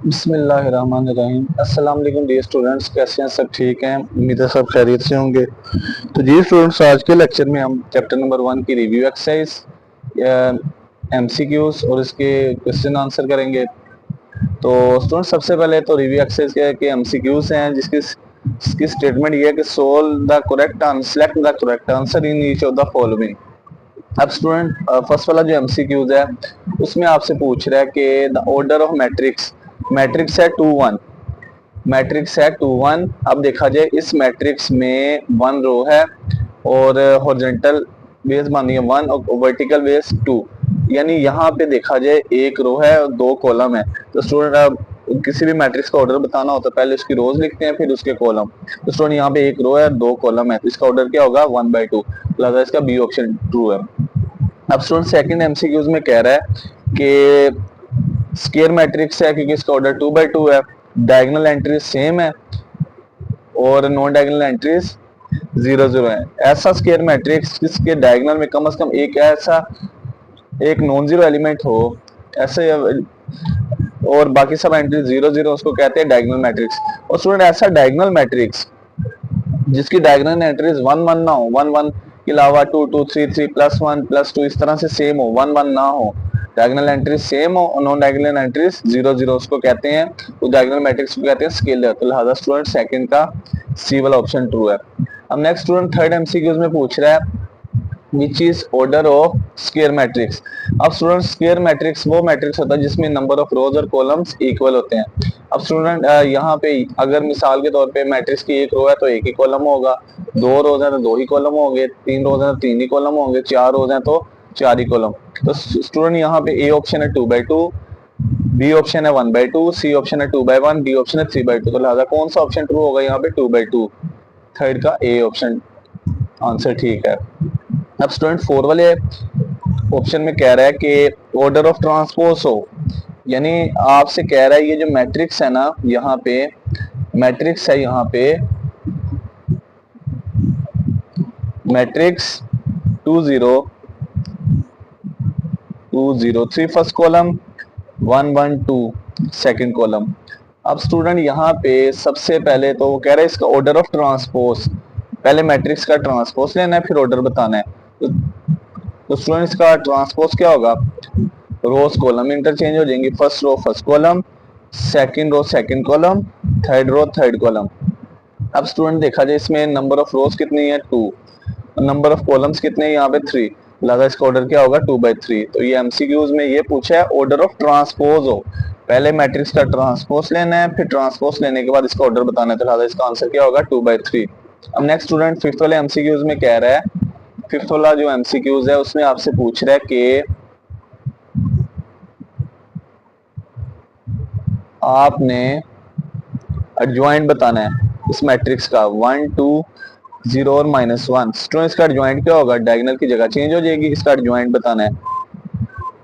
बिस्मिल्लाहिर्रहमानिर्रहीम। अस्सलाम वालेकुम डियर स्टूडेंट्स, कैसे हैं? सब ठीक हैं? उम्मीद है सब खैरियत से होंगे। तो जी स्टूडेंट्स, आज के लेक्चर में हम चैप्टर नंबर 1 की रिव्यू एक्सरसाइज, एमसीक्यूज और इसके क्वेश्चन आंसर करेंगे। तो स्टूडेंट्स, सबसे पहले तो रिव्यू एक्सरसाइज क्या है कि एमसीक्यूज हैं, जिसकी स्टेटमेंट ये है कि solve the correct answer, select the correct answer in each of the following. अब स्टूडेंट, फर्स्ट वाला जो एमसीक्यूज है उसमें आपसे पूछ रहा है कि the order of matrix, matrix है 2 1, मैट्रिक्स है 2 1। अब देखा जाए इस मैट्रिक्स में 1 रो है और हॉरिजॉन्टल बेस मानिए 1 और वर्टिकल बेस 2, यानी यहाँ पे देखा जाए एक रो है और 2 कॉलम है। तो स्टूडेंट, अब किसी भी मैट्रिक्स का ऑर्डर बताना होता है पहले उसकी रोज लिखते हैं फिर उसके कॉलम। तो स्टूडेंट, यहाँ पे एक रो है 2 कॉलम है, तो इसका ऑर्डर क्या होगा? 1/2, लिहाजा इसका बी ऑप्शन ट्रू है। अब स्टूडेंट, सेकंड एमसीक्यूज में कह रहा है कि स्क्वायर मैट्रिक्स है क्योंकि इसका ऑर्डर 2/2 है, डायगोनल एंट्रीज सेम है और नॉन डायगोनल एंट्रीज 0 0 है। ऐसा स्क्वायर मैट्रिक्स जिसके डायगोनल में कम से कम एक नॉन जीरो एलिमेंट हो, ऐसे, और बाकी सब एंट्री 0 0, उसको कहते हैं डायगोनल मैट्रिक्स। और स्टूडेंट, ऐसा डायगोनल मैट्रिक्स जिसकी डायगोनल एंट्रीज 1 1 ना हो, 1 1 के अलावा 2 2 3 3 +1 +2 इस तरह से सेम हो, 1 1 ना हो, डायगोनल एंट्रीज सेम हो और नॉन डायगोनल एंट्रीज 0 0, उसको कहते हैं, तो डायगोनल मैट्रिक्स को कहते हैं स्केलर। तो लिहाजा स्टूडेंट सेकंड का सी वाला ऑप्शन ट्रू है। अब नेक्स्ट स्टूडेंट, थर्ड एमसीक्यूज में पूछ रहा है which is order of square matrix. अब स्टूडेंट, स्क्वायर मैट्रिक्स वो मैट्रिक्स होता है जिसमें नंबर ऑफ रोज और कॉलम्स इक्वल होते हैं। अब स्टूडेंट, यहाँ पे अगर मिसाल के तौर पे मैट्रिक्स की एक रो है तो एक ही कॉलम होगा, 2 रोज है तो 2 ही कॉलम होंगे, 3 रोज है तो 3 ही कॉलम होंगे, 4 रोज है तो 4 ही कॉलम। तो स्टूडेंट, यहाँ पे ए ऑप्शन है 2/2, बी ऑप्शन है 1/2, सी ऑप्शन है 2/1, डी ऑप्शन है 3/2। तो लिहाजा कौन सा ऑप्शन ट्रू होगा यहाँ पे? 2/2, थर्ड का ए ऑप्शन आंसर ठीक है। अब स्टूडेंट, फोर वाले ऑप्शन में कह रहा है कि ऑर्डर ऑफ ट्रांसपोज हो, यानी आपसे कह रहा है ये जो मैट्रिक्स है ना, यहाँ पे मैट्रिक्स है, यहाँ पे matrix 2 0 2 0 3 first column, 1 1 2 second column. अब स्टूडेंट, यहाँ पे सबसे पहले तो वो कह रहा है इसका ऑर्डर ऑफ ट्रांसपोज, पहले मैट्रिक्स का ट्रांसपोज लेना है फिर ऑर्डर बताना है। तो स्टूडेंट, इसका ट्रांसपोज क्या होगा? रोज कॉलम इंटरचेंज हो जाएंगे, first row first column, second row second column, third row third column. अब स्टूडेंट, देखा जाए इसमें नंबर ऑफ रोज कितनी है? 2, नंबर ऑफ कॉलम्स कितने हैं? यहाँ पे 3, लिहाजा इसका ऑर्डर क्या होगा? 2/3। तो ये एमसीक्यूज में ये पूछा है ऑर्डर ऑफ ट्रांसपोज हो, पहले मैट्रिक्स का ट्रांसपोज लेना है फिर ट्रांसपोज लेने के बाद इसका ऑर्डर बताना है, तो लिहाजा इसका आंसर क्या होगा? 2/3। अब नेक्स्ट स्टूडेंट, फिफ्थ वाले एमसीक्यूज में कह रहा है, फिफ्थ वाला जो एमसीक्यूज है उसमें आपसे पूछ रहा है कि आपने एडजॉइंट बताना है इस मैट्रिक्स का 1 2 0 और -1। स्टूडेंट, इसका एडजॉइंट क्या होगा? डायगोनल की जगह चेंज हो जाएगी, इसका एडजॉइंट बताना है,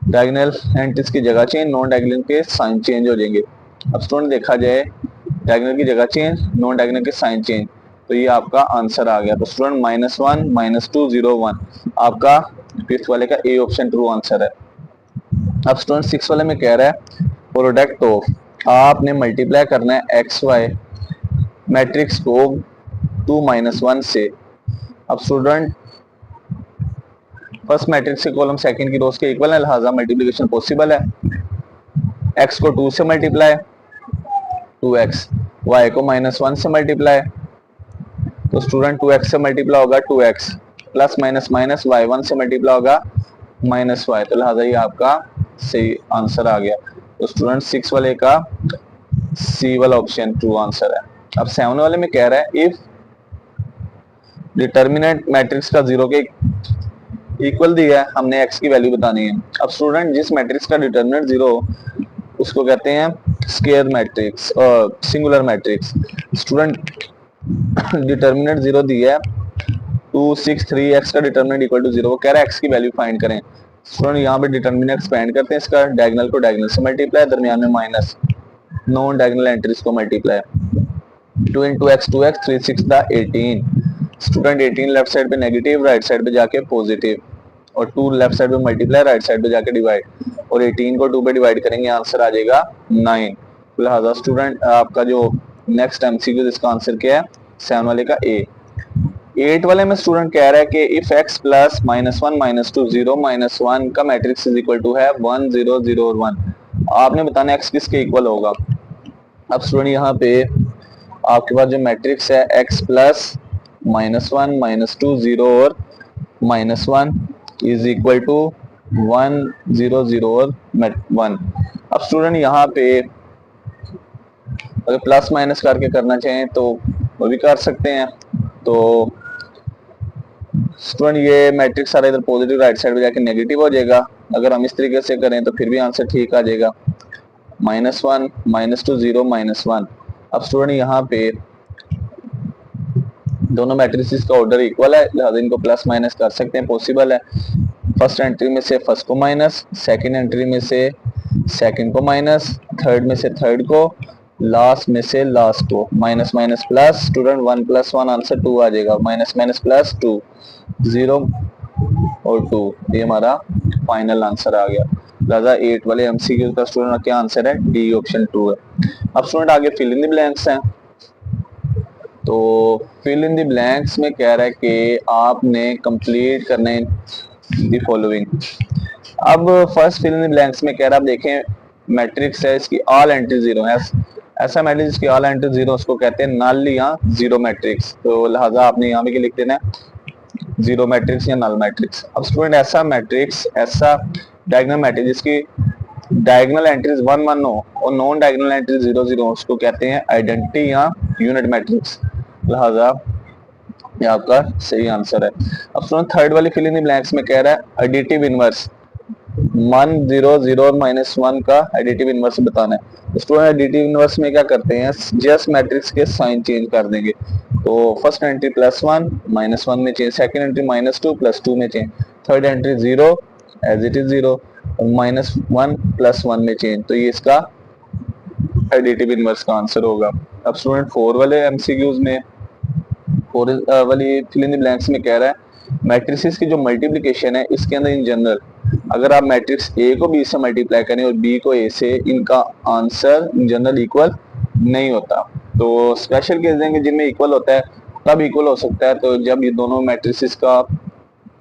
डायगोनल एंट्रीज की जगह चेंज, नॉन डायगोनल के साइन चेंज हो जाएंगे। अब स्टूडेंट, देखा जाए डायगोनल की जगह चेंज, नॉन डायगोनल के साइन चेंज, तो ये आपका आंसर आ गया। तो स्टूडेंट, -1 -2 0 1 आपका फिफ्थ वाले का ए ऑप्शन ट्रू आंसर है। अब स्टूडेंट, सिक्स वाले में कह रहा है प्रोडक्ट ऑफ, आपने मल्टीप्लाई करना है एक्स वाई मैट्रिक्स को 2 -1 से। अब स्टूडेंट, फर्स्ट मैट्रिक्स के कॉलम सेकंड की रोज के इक्वल है, लिहाजा मल्टीप्लिकेशन पॉसिबल है। एक्स को 2 से मल्टीप्लाई 2x, y को -1 से मल्टीप्लाई, तो स्टूडेंट 2x से मल्टीप्लाई होगा 2x, plus minus minus y1 से मल्टीप्लाई होगा -y, तो लिहाजा ये आपका सही आंसर आ गया। तो स्टूडेंट, 6 वाले का सी वाला ऑप्शन ट्रू आंसर है। अब 7 वाले में कह रहा है इफ डिटर्मिनेंट मैट्रिक्स का 0 के इक्वल दिया है, हमने x की वैल्यू बतानी है। अब स्टूडेंट, जिस मैट्रिक्स का डिटर्मिनेंट 0 उसको कहते हैं स्क्वायर मैट्रिक्स और सिंगुलर मैट्रिक्स। स्टूडेंट, डिटर्मिनेंट 0 दिया है, 2 6 3 x का डिटर्मिनेंट इक्वल टू 0, वो कह रहा है x की वैल्यू फाइंड करें। स्टूडेंट, यहाँ पे डिटर्मिनेंट एक्सपेंड करते हैं, इसका डायगोनल को डायगोनल से मल्टीप्लाई, दरमियान में माइनस, नॉन डायगोनल एंट्रीज को multiply, 2 × x 2x 3 6 18। Student, 18 left side पे नेगेटिव, राइट साइड पे जाके पॉजिटिव, और 2 लेफ्ट साइड पे मल्टीप्लाई, राइट साइड पे जाके डिवाइड, और 18 को 2 पे डिवाइड करेंगे आंसर आ जाएगा 9। लिहाजा स्टूडेंट आपका जो नेक्स्ट एमसीक्यू इसका आंसर क्या है, 7 वाले का ए। 8 वाले में स्टूडेंट कह रहा है कि इफ x प्लस -1 -2 0 -1 का मैट्रिक्स इज इक्वल टू है 1 0 0 और 1। आपने बताना x किसके इक्वल होगा। अब स्टूडेंट यहाँ पे आपके पास जो मैट्रिक्स है x प्लस -1 -2 0 और -1 इज इक्वल टू 1 0 0 और 1। अब स्टूडेंट यहाँ पे अगर प्लस माइनस करके करना चाहें तो वो भी कर सकते हैं। तो स्टूडेंट ये मैट्रिक्स सारा इधर पॉजिटिव राइट साइड पे जाके नेगेटिव हो जाएगा। अगर हम इस तरीके से करें तो फिर भी आंसर ठीक आ जाएगा, -1 -2 0 -1। अब स्टूडेंट यहाँ पे दोनों मैट्रिसेस का ऑर्डर इक्वल है, लिहाजा इनको प्लस माइनस कर सकते हैं, पॉसिबल है। फर्स्ट एंट्री में से फर्स्ट को माइनस, सेकंड एंट्री में से सेकंड को माइनस, थर्ड में से थर्ड को, लास्ट में से लास्ट को minus minus plus. Student 1 + 1 answer 2 आ जाएगा, माइनस माइनस प्लस 2, 0 और 2, ये हमारा फाइनल आंसर आ गया। लिहाजा 8 वाले एमसीक्यू का स्टूडेंट क्या आंसर है, डी ऑप्शन 2 है। अब स्टूडेंट आगे फिल इन द ब्लैंक्स हैं। तो फिल इन द ब्लैंक्स में कह रहा है कि आपने कंप्लीट करने द फॉलोइंग। अब first fill in the blanks में कह रहा है, आप देखें मैट्रिक्स है, इसकी ऑल एंट्री 0 है। ऐसा मैट्रिक्स जिसकी ऑल एंट्री 0 उसको कहते हैं नल या जीरो मैट्रिक्स। तो लिहाजा आपने यहाँ पे लिख देना है जीरो मैट्रिक्स या नल मैट्रिक्स। अब स्टूडेंट ऐसा मैट्रिक्स, ऐसा डायगोनल मैट्रिक्स जिसकी डायगोनल एंट्रीज 1 1 हो और नॉन डायगोनल एंट्री 0 0 उसको कहते हैं आइडेंटिटी या यूनिट मैट्रिक्स। लिहाजा ये आपका सही आंसर है। अब स्टूडेंट थर्ड वाली फिल इन द ब्लैंक्स में कह रहा है एडिटिव इनवर्स 1 0 0 और -1 का एडिटिव इनवर्स बताना है। स्टूडेंट एडिटिव इनवर्स में क्या करते हैं, जस्ट मैट्रिक्स के साइन चेंज कर देंगे। तो फर्स्ट एंट्री +1 -1 में चेंज, सेकंड एंट्री -2 +2 में change, third entry 0 as it is 0 और -1 +1 में चेंज। तो ये इसका एडिटिव इनवर्स का आंसर होगा। अब स्टूडेंट 4 वाले एमसीक्यूज में, 4 वाली फिल इन द ब्लैंक्स में कह रहा है मैट्रिसेस की जो मल्टीप्लिकेशन है इसके अंदर इन जनरल अगर आप मैट्रिक्स ए को बी से मल्टीप्लाई करें और बी को ए से, इनका आंसर इन जनरल इक्वल नहीं होता। तो स्पेशल केस देंगे जिनमें इक्वल होता है, तब इक्वल हो सकता है तो जब ये दोनों मैट्रिसेस का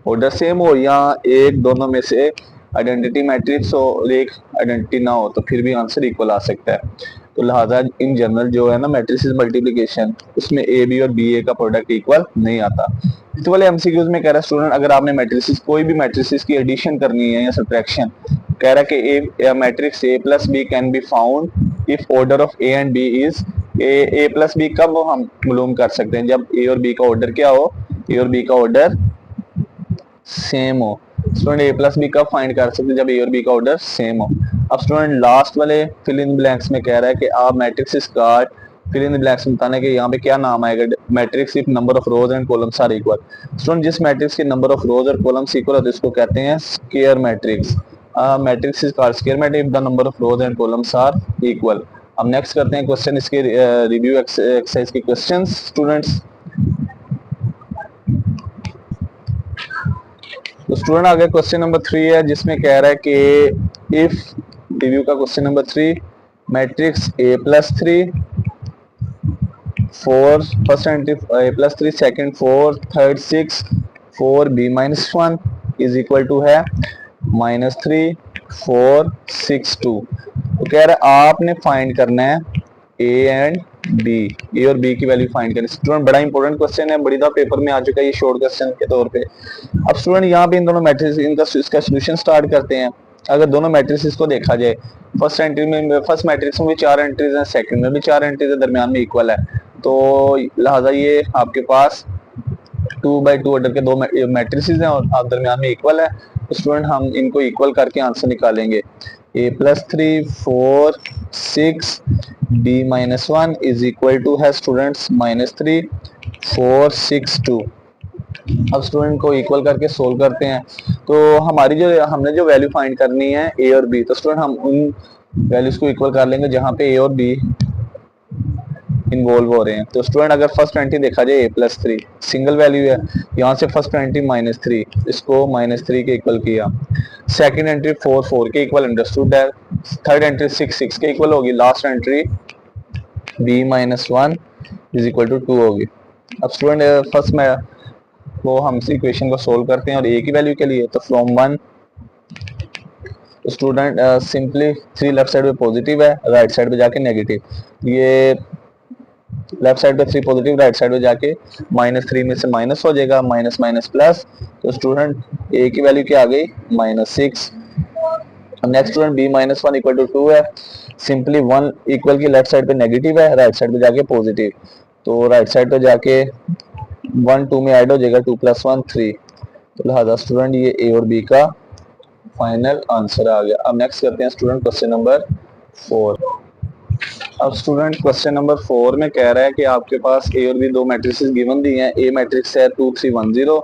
ऑर्डर सेम हो या एक दोनों में से आइडेंटिटी मैट्रिक्स हो और एक आइडेंटिटी ना हो, तो फिर भी आंसर इक्वल आ सकता है। तो लिहाजा इन जनरल जो है ना मैट्रिसेस मल्टीप्लिकेशन, उसमें ए बी और बी ए का प्रोडक्ट इक्वल नहीं आता। इस वाले एमसीक्यूज में कह रहा है स्टूडेंट अगर आपने मैट्रिसेस कोई भी मैट्रिसेस की एडिशन करनी है या सब्ट्रैक्शन, कह रहा है कि a matrix A plus B can be found if order of A and B is A plus B. कब हम मालूम कर सकते हैं, जब ए और बी का ऑर्डर क्या हो, ए और बी का ऑर्डर सेम हो। स्टूडेंट ए प्लस बी कब फाइंड कर सकते हैं, जब ए और बी का ऑर्डर सेम हो। अब स्टूडेंट लास्ट वाले फिल इन ब्लैंक्स में कह रहा है कि आप मैट्रिक्स का फिल इन ब्लैंक्स में बताने के यहाँ पे क्या नाम आएगा, matrix if number of rows and columns are equal. Student जिस मैट्रिक्स के नंबर ऑफ रोज और कॉलम्स इक्वल होते हैं इसको कहते हैं square matrix. Matrix is called square matrix if the number of rows and columns are equal. अब next करते हैं क्वेश्चन, इसके रिव्यू एक्सरसाइज के क्वेश्चंस स्टूडेंट्स। तो स्टूडेंट आगे क्वेश्चन नंबर 3 है जिसमें कह रहा है कि इफ रिव्यू का question number 3 matrix A+3 4 first entry A+3 second 4 third 6 4 B-1 is equal to है -3 4 6 2। तो कह रहा है आपने फाइंड करना है ए एंड बी, ए और बी की वैल्यू फाइंड करनी। स्टूडेंट बड़ा इंपॉर्टेंट क्वेश्चन है, बड़ी दफा पेपर में आ चुका है ये शॉर्ट क्वेश्चन के तौर पे। अब स्टूडेंट यहाँ पे इन दोनों मैट्रिक्स इनका इसका सॉल्यूशन स्टार्ट करते हैं। अगर दोनों मैट्रिक्स को देखा जाए, फर्स्ट एंट्री में फर्स्ट मैट्रिक्स में भी 4 एंट्रीज हैं, सेकंड में भी 4 एंट्रीज है, दरमियान में इक्वल है। तो लिहाजा ये आपके पास 2/2 ऑर्डर के दो मैट्रिसेस हैं और आप दरमियान में इक्वल है। तो स्टूडेंट हम इनको इक्वल करके आंसर निकालेंगे। A+3 4 6 B-1 is equal to है स्टूडेंट्स -3 4 6 2। अब स्टूडेंट को इक्वल करके सोल्व करते हैं। तो हमारी जो हमने जो वैल्यू फाइंड करनी है ए और बी, तो स्टूडेंट हम उन वैल्यूज को इक्वल कर लेंगे जहां पे ए और बी इन्वॉल्व हो रहे हैं। तो स्टूडेंट अगर फर्स्ट एंट्री देखा जाए A+3 सिंगल वैल्यू है, यहाँ से फर्स्ट एंट्री -3, इसको -3 के इक्वल किया। सेकंड एंट्री 4 4 के इक्वल अंडरस्टूड है, थर्ड एंट्री 6 के इक्वल होगी, last entry b minus 1 is equal to 2 होगी। अब स्टूडेंट फर्स्ट में वो हम इक्वेशन को सोल्व करते हैं और a की वैल्यू के लिए, तो from 1 student simply 3 left side पे पॉजिटिव है, राइट साइड पे जाके नेगेटिव, ये लेफ्ट साइड पे 3 पॉजिटिव, राइट साइड पे जाके -3 में से माइनस हो जाएगा, माइनस माइनस प्लस, तो स्टूडेंट a की वैल्यू क्या आ गई -6। Next student b minus 1 equal to 2 है, सिंपली 1 इक्वल की लेफ्ट साइड पे नेगेटिव है, राइट साइड पे जाके पॉजिटिव, तो राइट साइड पे जाके 1 2 में ऐड हो जाएगा, 2 + 1 3, तो लिहाजा स्टूडेंट ये a और b का फाइनल आंसर आ गया। अब नेक्स्ट करते हैं स्टूडेंट क्वेश्चन नंबर 4। अब स्टूडेंट क्वेश्चन नंबर 4 में कह रहा है कि आपके पास ए और बी दो मैट्रिसेस गिवन दी हैं, ए मैट्रिक्स है 2 3 1 0,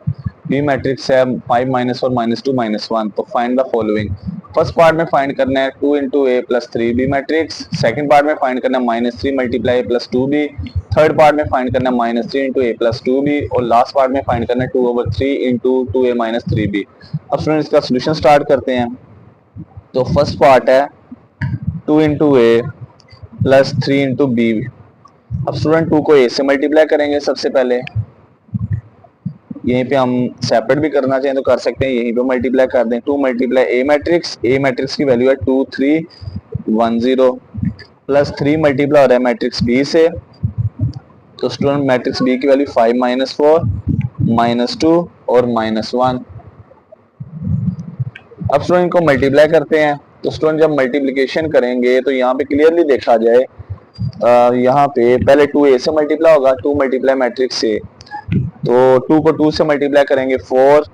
बी मैट्रिक्स है 5 -4 -2 -1, तो find the following. First part में फाइंड करना है 2 × a + 3b matrix, second part में फाइंड करना है -3 × a + 2b, थर्ड पार्ट में फाइंड करना है -3 × a + 2b, और लास्ट पार्ट में फाइंड करना है 2/3 × 2a - 3b। अब स्टूडेंट इसका सोल्यूशन स्टार्ट करते हैं। तो फर्स्ट पार्ट है 2 × a + 3 × b। अब स्टूडेंट 2 को a से मल्टीप्लाई करेंगे सबसे पहले, यहीं पे हम सेपरेट भी करना चाहें तो कर सकते हैं, यहीं पे मल्टीप्लाई कर दें। 2 × a मैट्रिक्स की वैल्यू है 2 3 1 0, प्लस 3 मल्टीप्लाई हो रहा है मैट्रिक्स b से, तो स्टूडेंट मैट्रिक्स b की वैल्यू 5 -4 -2 और -1। अब स्टूडेंट को मल्टीप्लाई करते हैं, तो स्टूडेंट जब मल्टीप्लिकेशन करेंगे तो यहाँ पे क्लियरली देखा जाए, यहाँ पे पहले 2a से मल्टीप्लाई होगा, 2 × मैट्रिक्स से, तो 2 को 2 से मल्टीप्लाई करेंगे 4,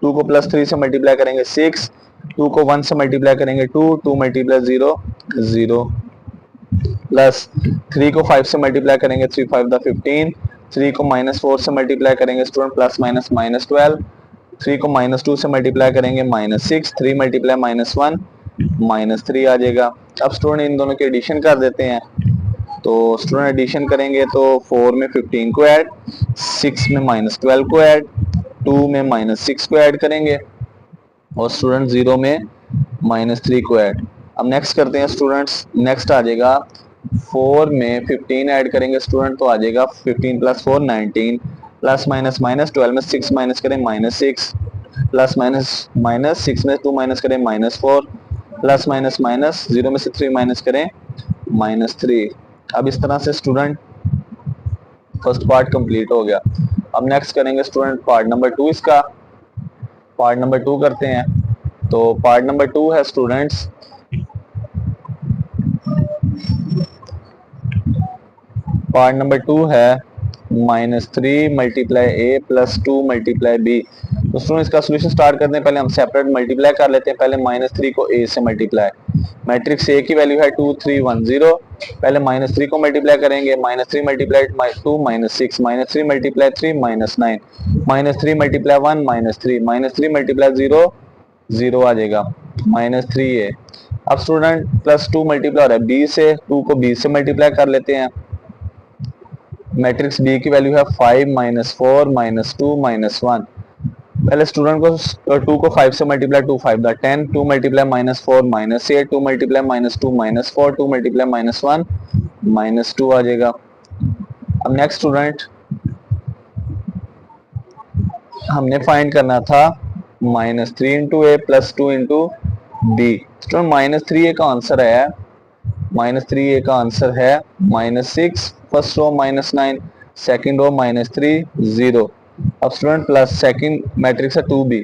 2 को +3 से मल्टीप्लाई करेंगे 6, 2 को 1 से मल्टीप्लाई करेंगे 2, 2 × 0 0, प्लस 3 को 5 से मल्टीप्लाई करेंगे 3 5 द 15, 3 को -4 से मल्टीप्लाई करेंगे स्टूडेंट +- 12, 3 को -2 से मल्टीप्लाई करेंगे -6, 3 × -1 -3 आ जाएगा। अब स्टूडेंट इन दोनों के एडिशन कर देते हैं, तो स्टूडेंट एडिशन करेंगे तो 4 में 15 को ऐड, 6 में -12 को ऐड, 2 में -6 को ऐड करेंगे, और स्टूडेंट 0 में -3 को ऐड। अब नेक्स्ट करते हैं स्टूडेंट्स, नेक्स्ट आ जाएगा 4 में 15 ऐड करेंगे स्टूडेंट, तो आ जाएगा 15 + 4 19, प्लस माइनस माइनस 12 में 6 माइनस करें -6, प्लस माइनस 6 में 2 माइनस करें -4, प्लस माइनस 0 में से 3 माइनस करें -3। अब इस तरह से स्टूडेंट फर्स्ट पार्ट कंप्लीट हो गया। अब नेक्स्ट करेंगे स्टूडेंट पार्ट नंबर 2, इसका पार्ट नंबर 2 करते हैं। तो पार्ट नंबर 2 है स्टूडेंट्स, पार्ट नंबर 2 है -3 × a + 2 × b। तो स्टूडेंट इसका सोल्यूशन स्टार्ट करते हैं, पहले हम सेपरेट मल्टीप्लाई कर लेते हैं। पहले -3 को a से मल्टीप्लाई, मैट्रिक्स a की वैल्यू है 2 3 1 0, पहले -3 को मल्टीप्लाई करेंगे, -3 × 2 -6, -3 × 3 -9, -3 × 1 -3, -3 × 0 0 आ जाएगा -3a। अब स्टूडेंट +2 मल्टीप्लाई हो रहा है b से, 2 को b से मल्टीप्लाई कर लेते हैं, मैट्रिक्स b की वैल्यू है 5 -4 -2 -1। पहले स्टूडेंट को 2 को 5 से multiply, 2 5 the 10, 2 multiply -4 -8, 2 multiply -2 -4, 2 multiply -1 -2 आ जाएगा। अब नेक्स्ट स्टूडेंट हमने फाइंड करना था -3 × a + 2 × b। स्टूडेंट -3a का आंसर है, -3a का आंसर है -6, फर्स्ट रो -9, सेकंड रो -3 0। अब स्टूडेंट प्लस सेकंड मैट्रिक्स है 2b,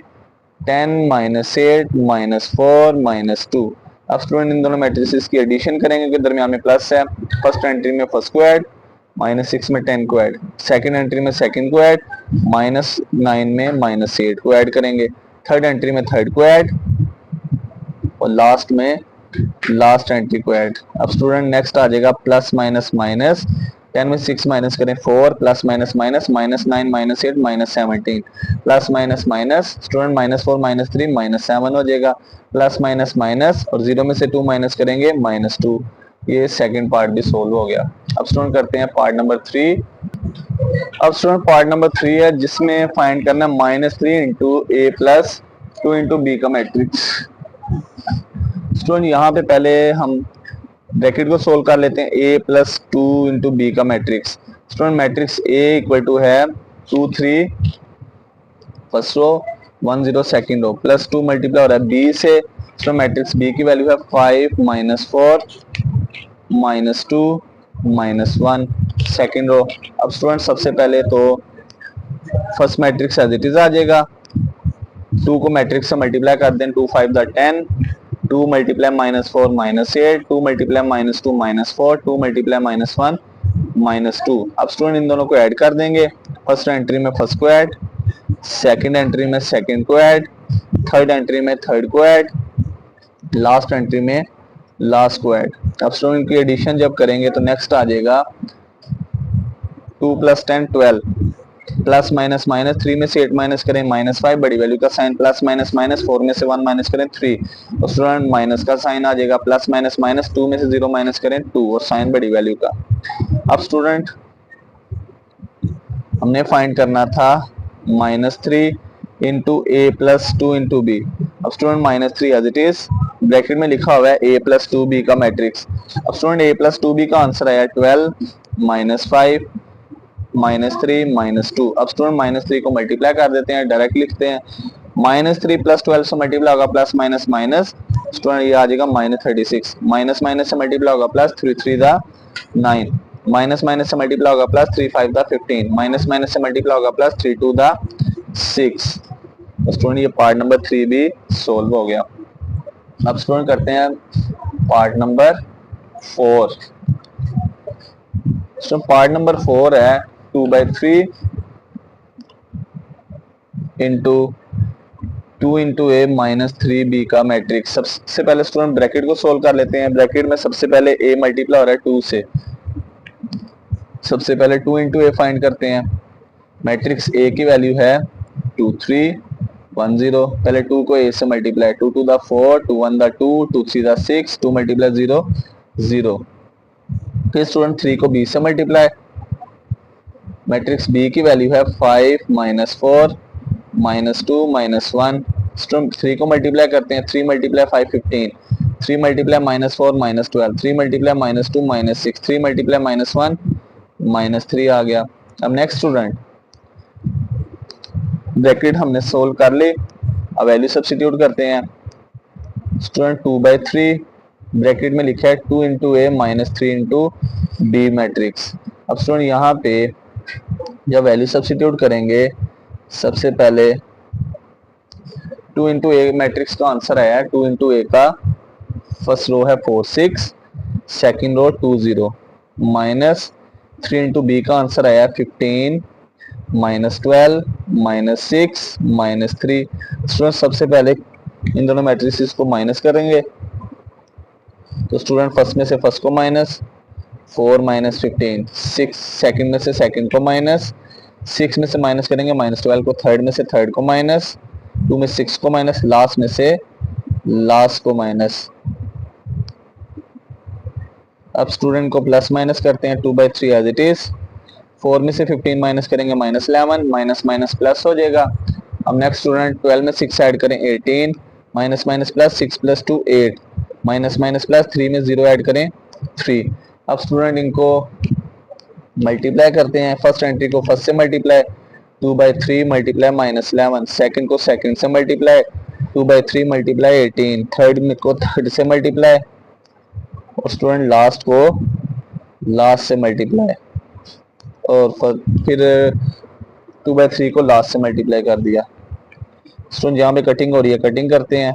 10 -8 -4 -2। अब स्टूडेंट इन दोनों मैट्रिसेस की एडिशन करेंगे कि दरमियान में प्लस है, फर्स्ट एंट्री में फर्स्ट को ऐड, -6 में 10 को ऐड, सेकंड एंट्री में सेकंड को ऐड, -9 में -8 को ऐड करेंगे, थर्ड एंट्री में थर्ड को ऐड, और लास्ट में लास्ट एंट्री को ऐड। अब स्टूडेंट नेक्स्ट आ जाएगा प्लस माइनस माइनस, 10 में 6 माइनस करें 4, plus minus minus -9 -8 -17, plus minus minus student -4 -3 -7 हो जाएगा, प्लस माइनस माइनस और 0 में से 2 माइनस करेंगे -2। ये सेकंड पार्ट भी सोल्व हो गया। अब स्टूडेंट करते हैं पार्ट नंबर 3। अब स्टूडेंट पार्ट नंबर 3 है जिसमें फाइंड करना -3 × a + 2 × b का मैट्रिक्स। स्टूडेंट यहाँ पे पहले हम ब्रैकेट को सोल्व कर लेते हैं, a plus two into B का मैट्रिक्स। Student matrix a equal to है 2 3 first row 1 0 second row, plus 2 multiply हो रहा है b से। स्टूडेंट मैट्रिक्स b की वैल्यू है 5 minus 4 minus 2 minus 1 second row. अब स्टूडेंट सबसे पहले तो first matrix as it is आ जाएगा, 2 को मैट्रिक्स से मल्टीप्लाई कर दें, 2 5 10, 2 multiply minus 4 minus 8, 2 multiply minus 2 minus 4, 2 multiply minus 1 minus 2। अब स्टूडेंट इन दोनों को ऐड कर देंगे, फर्स्ट एंट्री में फर्स्ट को ऐड, सेकंड एंट्री में सेकंड को ऐड, थर्ड एंट्री में थर्ड को ऐड, लास्ट एंट्री में लास्ट को ऐड। अब स्टूडेंट इनकी एडिशन जब करेंगे तो नेक्स्ट आ जाएगा 2 प्लस 10 12, प्लस माइनस माइनस, 3 में से 8 माइनस करें माइनस 5, बड़ी वैल्यू का साइन प्लस माइनस माइनस, 4 में से 1 माइनस करें 3, तो स्टूडेंट माइनस का साइन आ जाएगा, प्लस माइनस माइनस, 2 में से 0 माइनस करें 2 और साइन बड़ी वैल्यू का। अब स्टूडेंट हमने फाइंड करना था -3 into a plus 2 into b. अब student -3 as it is bracket में लिखा हुआ है a प्लस 2b का मैट्रिक्स। अब स्टूडेंट a प्लस 2b का आंसर आया 12 माइनस 5 माइनस 3 माइनस 2। अब स्टूडेंट -3 को मल्टीप्लाई कर देते हैं, डायरेक्ट लिखते हैं, -3 प्लस 12 से मल्टीप्लाई होगा प्लस माइनस माइनस, स्टूडेंट ये आ जाएगा -36, माइनस माइनस से मल्टीप्लाई होगा प्लस 3 3 दा 9, माइनस माइनस से मल्टीप्लाई होगा प्लस 3 5 दा 15, माइनस माइनस से मल्टीप्लाई होगा प्लस 3 2 दा 6। स्टूडेंट ये पार्ट नंबर 3 भी सोल्व हो गया। अब स्टूडेंट करते हैं पार्ट नंबर 4। पार्ट नंबर 4 है 2/3 इंटू 2 इंटू ए माइनस 3b का मैट्रिक्स। सबसे पहले स्टूडेंट ब्रैकेट को सोल्व कर लेते हैं। ब्रैकेट में सबसे पहले a मल्टीप्लाई हो रहा है 2 से, सबसे पहले 2 इंटू ए फाइंड करते हैं। मैट्रिक्स a की वैल्यू है 2 3 1 0, पहले 2 को a से मल्टीप्लाई, 2 2 दा 4, 2 1 दा 2, 2 3 दा 6, 2 मल्टीप्लाई 0 0। फिर स्टूडेंट 3 को b से मल्टीप्लाई, मैट्रिक्स b की वैल्यू है 5 माइनस 4 माइनस 2 माइनस 1। स्टूडेंट 3 को मल्टीप्लाई करते हैं, 3 multiply 5 15, 3 multiply minus 4 minus 12, 3 multiply minus 2 minus 6, 3 multiply minus 1 minus 3 आ गया। अब नेक्स्ट स्टूडेंट ब्रैकेट हमने सोल्व कर ली, अब वैल्यू सब्स्टिट्यूट करते हैं। स्टूडेंट 2/3 ब्रैकेट में लिखा है 2 इंटू ए माइनस 3 इंटू बी मैट्रिक्स। अब स्टूडेंट यहाँ पे जब वैल्यू सब्स्टिट्यूट करेंगे, सबसे पहले 2 इंटू ए मैट्रिक्स का आंसर आया है, 2 इंटू ए का फर्स्ट रो है 4 6, second row 2 0, minus 3 into B का आंसर आया 15 माइनस 12 माइनस 6 माइनस 3। स्टूडेंट सबसे पहले इन दोनों मैट्रिक्स को माइनस करेंगे, तो स्टूडेंट फर्स्ट में से फर्स्ट को माइनस, 4 माइनस 15, 6 सेकंड में से सेकंड को माइनस, 6 में से माइनस करेंगे -12 को, थर्ड में से थर्ड को माइनस, 2 में 6 को माइनस, लास्ट में से लास्ट को माइनस। अब स्टूडेंट को प्लस माइनस करते हैं, 2/3 एज इट इज, 4 में से 15 माइनस करेंगे -11, माइनस माइनस प्लस हो जाएगा। अब नेक्स्ट स्टूडेंट 12 में 6 ऐड करें 18, minus minus plus, 6 plus 2 8, minus minus plus, 3 में 0 ऐड करें 3। अब स्टूडेंट इनको मल्टीप्लाई करते हैं, फर्स्ट एंट्री को फर्स्ट से मल्टीप्लाई, 2/3 मल्टीप्लाई -11, सेकंड को सेकंड से मल्टीप्लाई, 2/3 मल्टीप्लाई 18, थर्ड में को थर्ड से मल्टीप्लाई, और स्टूडेंट लास्ट को लास्ट से मल्टीप्लाई, और फिर 2/3 को लास्ट से मल्टीप्लाई कर दिया। स्टूडेंट यहाँ पे कटिंग हो रही है, कटिंग करते हैं।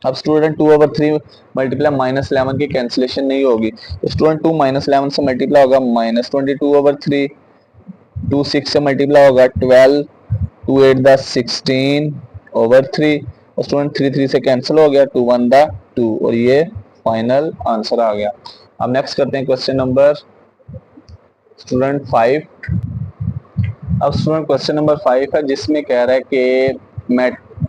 अब स्टूडेंट 2/3 मल्टीप्लाई -11 की कैंसिलेशन नहीं होगी, तो स्टूडेंट 2 -11 से मल्टीप्लाई होगा -22/3, 2 6 से मल्टीप्लाई होगा 12, 2 8 दा 16/3, और स्टूडेंट 3 3 से कैंसिल हो गया, 2 1 दा 2, और ये फाइनल आंसर आ गया। अब नेक्स्ट करते हैं क्वेश्चन नंबर स्टूडेंट 5। अब स्टूडेंट क्वेश्चन नंबर 5 है, जिसमें कह रहा है कि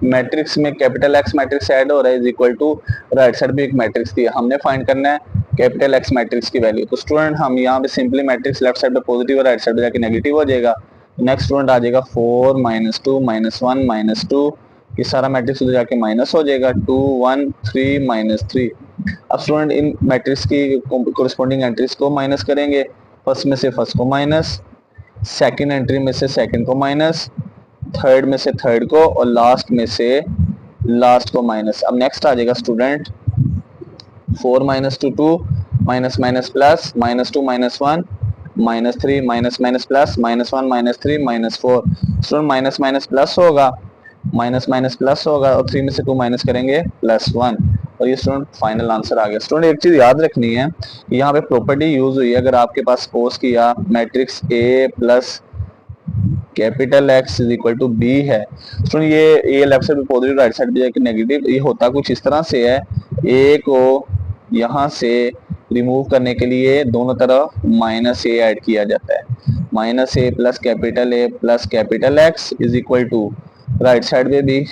मैट्रिक्स में कैपिटल एक्स मैट्रिक्स ऐड हो रहा है is equal to right side में एक मैट्रिक्स दिया, हमने फाइंड करना है कैपिटल एक्स मैट्रिक्स की वैल्यू। तो स्टूडेंट हम यहाँ पे सिंपली मैट्रिक्स लेफ्ट साइड पे पॉजिटिव और राइट साइड पे जाके नेगेटिव हो जाएगा। नेक्स्ट स्टूडेंट आ जाएगा 4 -2 -1 -2 ये सारा मैट्रिक्स उधर जाके माइनस हो जाएगा, 2 1 3 -3। अब स्टूडेंट इन मैट्रिक्स की कोरिस्पोंडिंग एंट्रीज को माइनस करेंगे। फर्स्ट में से फर्स्ट को माइनस, सेकंड एंट्री में से सेकंड को माइनस, थर्ड में से थर्ड को, और लास्ट में से लास्ट को माइनस। अब नेक्स्ट आ जाएगा student 4 -2 2, minus minus plus, -2 -1, -3, minus minus plus, -1 -3 -4। Student minus minus plus होगा, माइनस माइनस प्लस होगा, और 3 में से 2 माइनस करेंगे +1, और ये स्टूडेंट फाइनल आंसर आ गया। स्टूडेंट एक चीज याद रखनी है, यहाँ पे प्रॉपर्टी यूज हुई है। अगर आपके पास सपोज किया matrix A plus capital X is equal to B है, स्टूडेंट ये A लेफ्ट साइड पे पॉजिटिव, राइट साइड पे जाके नेगेटिव, ये होता कुछ इस तरह से है। A को यहाँ से रिमूव करने के लिए दोनों तरफ -a ऐड किया जाता है, -a plus capital X is equal to, right side पे भी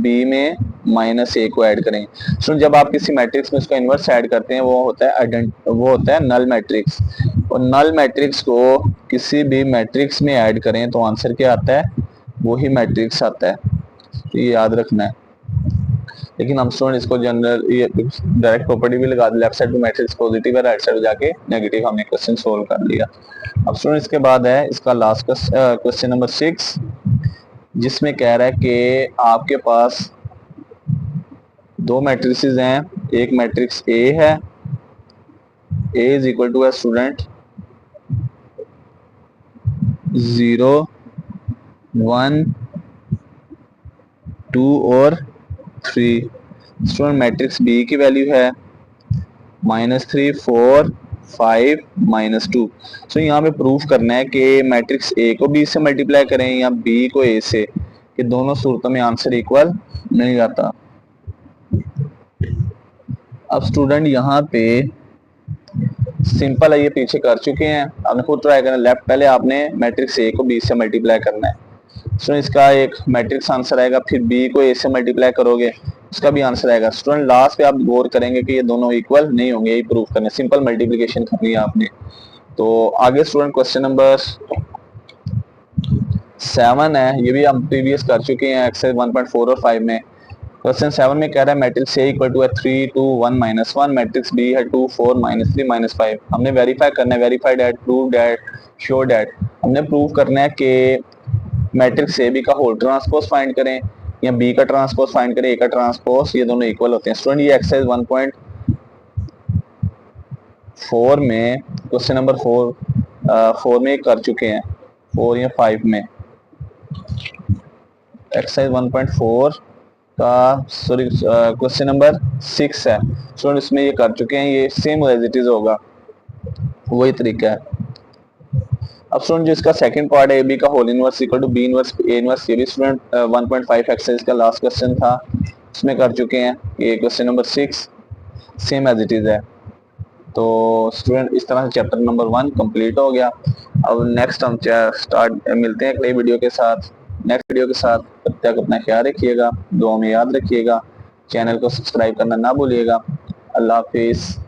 B में -a को ऐड करें। सो जब आप किसी मैट्रिक्स में उसका इन्वर्स ऐड करते हैं वो होता है नल मैट्रिक्स, और नल मैट्रिक्स को किसी भी मैट्रिक्स में ऐड करें तो आंसर क्या आता है, वही मैट्रिक्स आता है, ये याद रखना है। लेकिन हम स्टूडेंट इसको जनरल ये डायरेक्ट प्रॉपर्टी भी लगा दी, लेफ्ट साइड पे मैट्रिक्स पॉजिटिव है, राइट साइड जाके नेगेटिव, हमने क्वेश्चन सोल्व कर लिया। अब स्टूडेंट इसके बाद है इसका लास्ट क्वेश्चन नंबर 6, जिसमें कह रहा है कि आपके पास दो मैट्रिसेस हैं, एक मैट्रिक्स A है, A इज इक्वल टू है स्टूडेंट 0 1 2 और 3। स्टूडेंट मैट्रिक्स B की वैल्यू है -3 4 5 -2। सो यहाँ पे प्रूफ करना है कि मैट्रिक्स A को B से मल्टीप्लाई करें या B को A से, कि दोनों सूरतों में आंसर इक्वल नहीं आता। अब स्टूडेंट यहाँ पे सिंपल है, ये पीछे कर चुके हैं, आपने खुद ट्राई करना। लेफ्ट पहले आपने मैट्रिक्स A को B से मल्टीप्लाई करना है, सो इसका एक मैट्रिक्स आंसर आएगा, फिर B को A से मल्टीप्लाई करोगे उसका भी आंसर आएगा। स्टूडेंट लास्ट पे आप गौर करेंगे कि ये दोनों इक्वल नहीं होंगे, यही प्रूफ करना है, सिंपल मल्टीप्लिकेशन करनी है आपने। तो आगे स्टूडेंट क्वेश्चन नंबर 7 है, ये भी हम प्रीवियस कर चुके हैं एक्सरसाइज 1.4 और 5 में। क्वेश्चन 7 में कह रहा है मैट्रिक्स A इक्वल टू है 3 2 1 -1, मैट्रिक्स B है 2 4 -3 -5। हमने वेरीफाई करना है, verified it, proved it, sured it. हमने प्रूव करना है कि मैट्रिक्स A B का होल ट्रांसपोज फाइंड करें या B का ट्रांसपोज फाइंड करें, A का ट्रांसपोज, ये दोनों इक्वल होते हैं। स्टूडेंट ये एक्सरसाइज 1.4 में क्वेश्चन नंबर 4 में कर चुके हैं, 4 या 5 में। एक्सरसाइज 1.4 का सॉरी क्वेश्चन नंबर 6 है स्टूडेंट, इसमें ये कर चुके हैं, ये सेम एज इट इज होगा, वही तरीका है। अब स्टूडेंट जो इसका सेकंड पार्ट है, AB का होल inverse equal to B inverse A inverse, ये भी स्टूडेंट 1.5 एक्सरसाइज का लास्ट क्वेश्चन था, इसमें कर चुके हैं। ये question number 6 same as it is है। तो स्टूडेंट इस तरह से चैप्टर नंबर 1 कंप्लीट हो गया। अब नेक्स्ट हम मिलते हैं एक नई वीडियो के साथ, नेक्स्ट वीडियो के साथ। तब तक अपना ख्याल रखिएगा, दुआ में याद रखिएगा, चैनल को सब्सक्राइब करना ना भूलिएगा। अल्लाह हाफिज़।